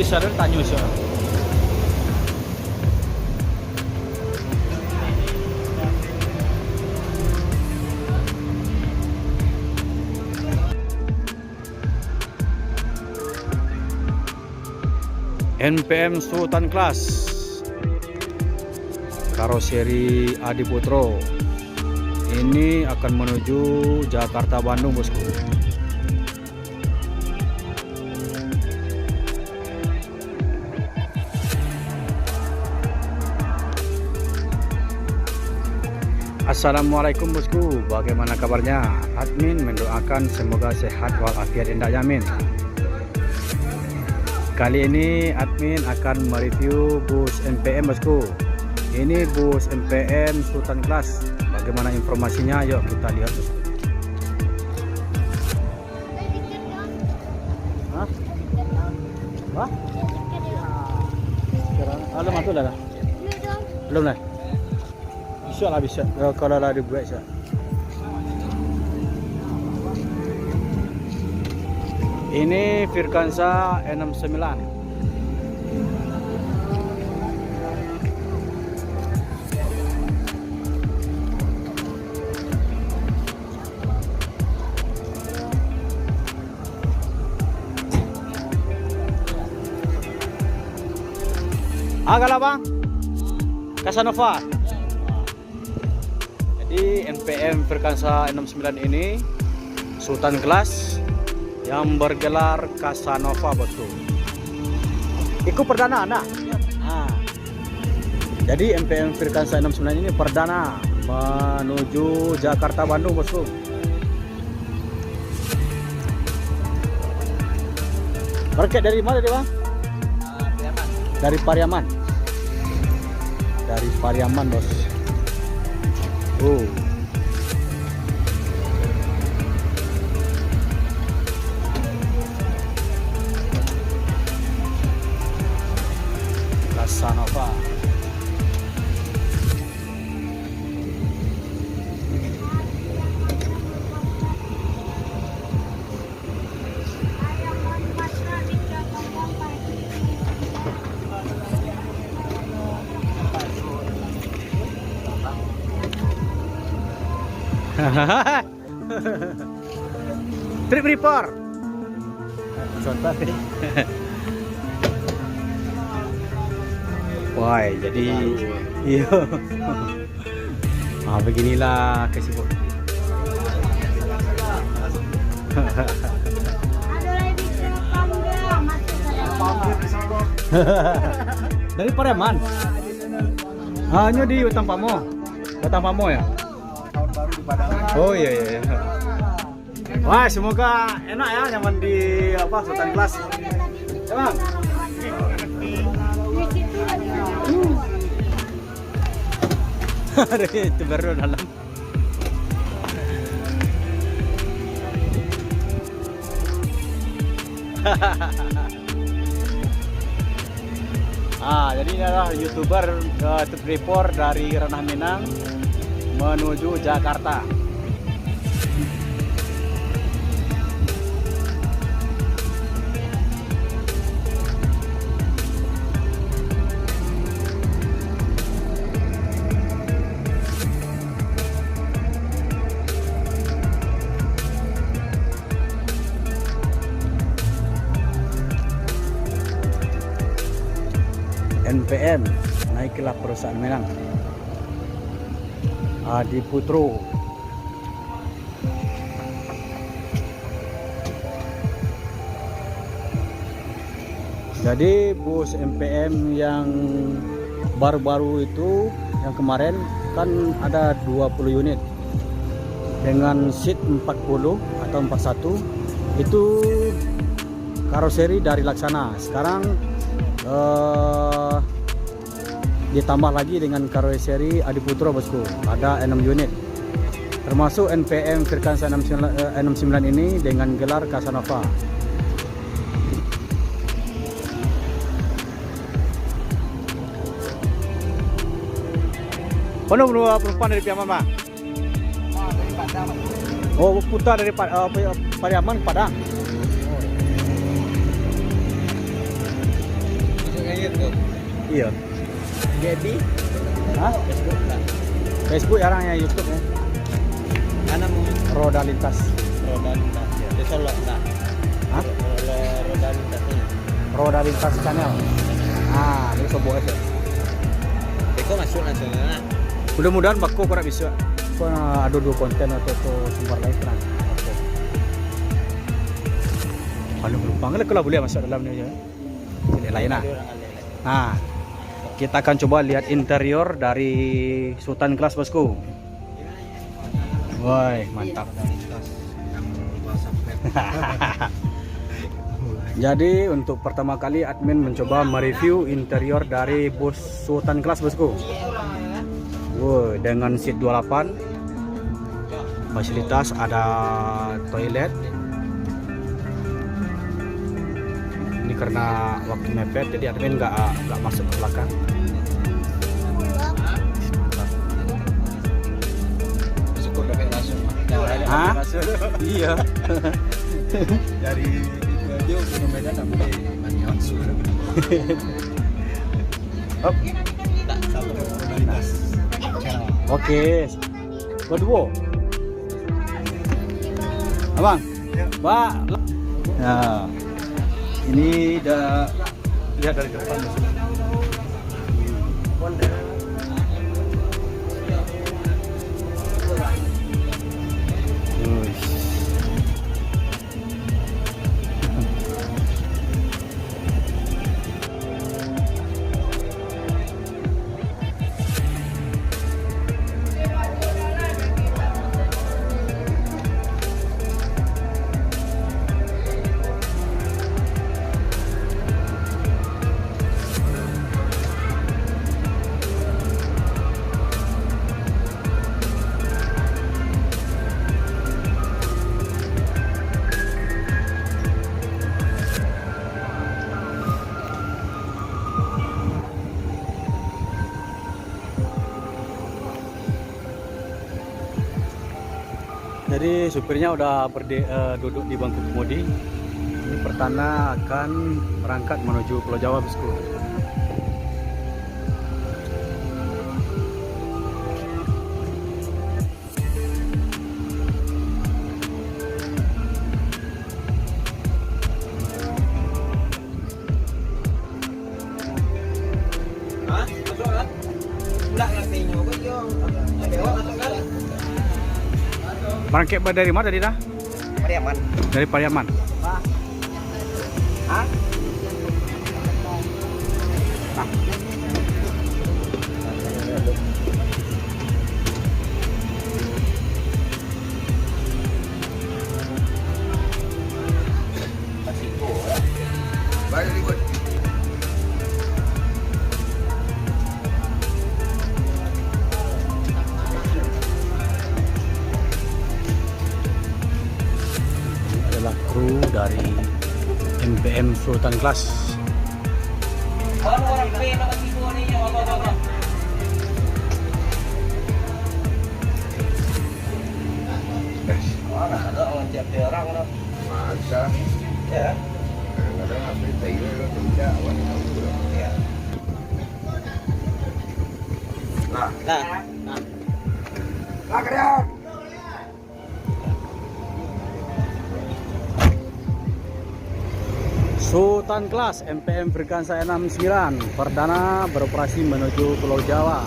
bisa ada tanya sih. NPM Sultan Class karoseri Adi Putro ini akan menuju Jakarta Bandung, bosku. Assalamualaikum bosku, bagaimana kabarnya? Admin mendoakan semoga sehat walafiat indah yamin. Kali ini admin akan mereview bus NPM bosku. Ini bus NPM Sultan Class. Bagaimana informasinya? Yuk kita lihat bosku. Hah? Wah? Belum masuk dah? Belum lah. Bisa lah, bisa. Kalau lah dibuat bisa. Ini Firkansa E69. Agak lah bang, Casanova. Jadi NPM Firkansa E69 ini Sultan Class yang bergelar Casanova bosku. Itu perdana anak. Nah, jadi NPM Firkansa 69 ini perdana menuju Jakarta Bandung bosku. Market dari mana dia bang? Pariaman. Dari Pariaman. Dari Pariaman bos. Casanova. Trip report. Wah, jadi iya. Ah, beginilah kesibukan. Dari Pariaman. Hanya di Utampamo. Utampamo ya? Oh iya iya. Wah, semoga enak ya nyaman di apa Sultan Class. Emang. Ada itu baru dalam. Jadi ini adalah YouTuber trip report dari Ranah Minang menuju Jakarta. NPM naiklah perusahaan Minang Adi Putro. Jadi bus NPM yang baru-baru itu yang kemarin kan ada 20 unit dengan seat 40 atau 41 itu karoseri dari Laksana. Sekarang ditambah lagi dengan karoseri Adi Putro bosku, ada 6 unit termasuk NPM Firkansa 69 ini dengan gelar Casanova. Penuh perempuan dari Pariaman bang? Dari Padang. Oh, putar dari Pariaman Padang. YouTube. Iya. Jadi, Hah? Facebook lah. Facebook jarang ya, YouTube ya. Mana mau Roda lintas. roda lintas? Di Solo tak? Hah? Roda lintas ini. Roda lintas channel. Ah, ini sobo aja. Eko masuk langsung na. Mudah-mudahan bakku kurang bisa. Kau ada dua konten atau sumber lain kan. Paling pelumpang kalau boleh masuk dalam ni aja. Tidak lain lah. Nah, kita akan coba lihat interior dari Sultan Class bosku. Woi, mantap. Jadi untuk pertama kali admin mencoba mereview interior dari bus Sultan Class bosku. Woi, dengan seat 28, fasilitas ada toilet. Ini karena waktu mepet jadi admin nggak masuk ke belakang. Syukur dapat langsung. Hah? Iya. Dari itu aja ke Medan tak boleh mandi langsung. Hop. Tak satu roda lintas. Oke. Kedua. Abang. Mbak. Nah. Ini udah lihat dari depan. Jadi supirnya udah duduk di bangku kemudi. Ini Pertana akan berangkat menuju Pulau Jawa bosku. Hah? Masuk kan? Enggak ngerti nyoba yo. Ada masuk kan? Berangkat dari mana tadi dah? Pariaman. Dari Pariaman. Pak. Hah? Balik ribut. Adalah kru dari MPM Sultan Class. Orang P nak tipu ni apa. Ada orang tiap orang dah. Masa Ya. kadang-kadang habis tadi lo tidak awak tahu lah. Ya. Nah, Nah. lagrean. Sultan Class MPM Frekansa 69 perdana beroperasi menuju Pulau Jawa.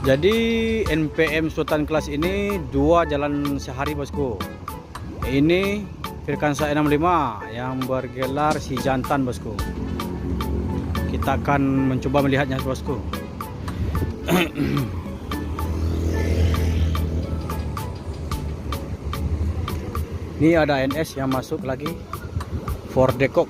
Jadi NPM Sultan Class ini dua jalan sehari bosku. Ini Firkansa 65 yang bergelar si jantan bosku. Kita akan mencoba melihatnya bosku. Ini ada NS yang masuk lagi, Ford Decok.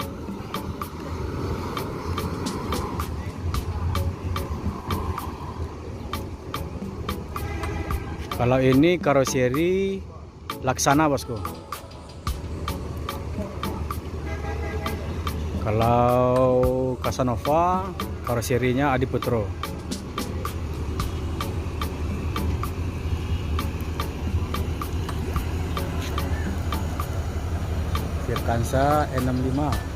Kalau ini karoseri Laksana bosku. Kalau Casanova karoserinya Adiputro. Firkansa 65.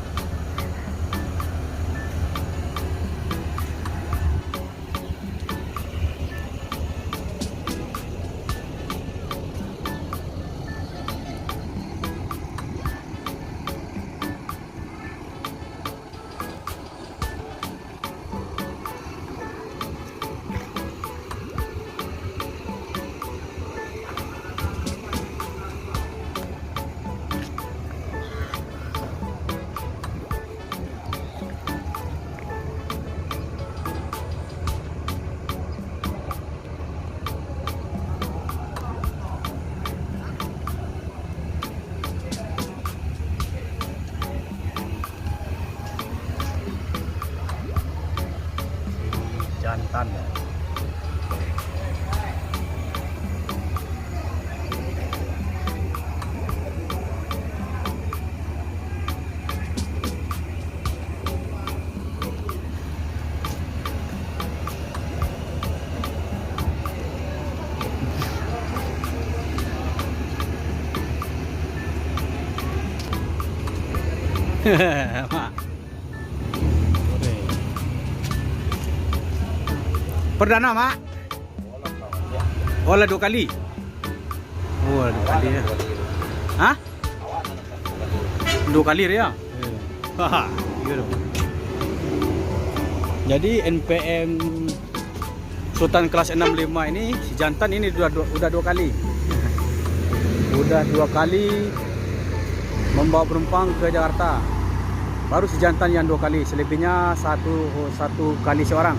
Jantan. Mak. Perdana mak? Oh lah 2 kali. Oh lah 2 kali ya. Hah? 2 kali ya? Haha, iya dong. Jadi NPM Sultan kelas 65 ini si jantan ini udah 2 kali. Udah 2 kali membawa penumpang ke Jakarta. Baru si jantan yang 2 kali, selebihnya satu kali seorang.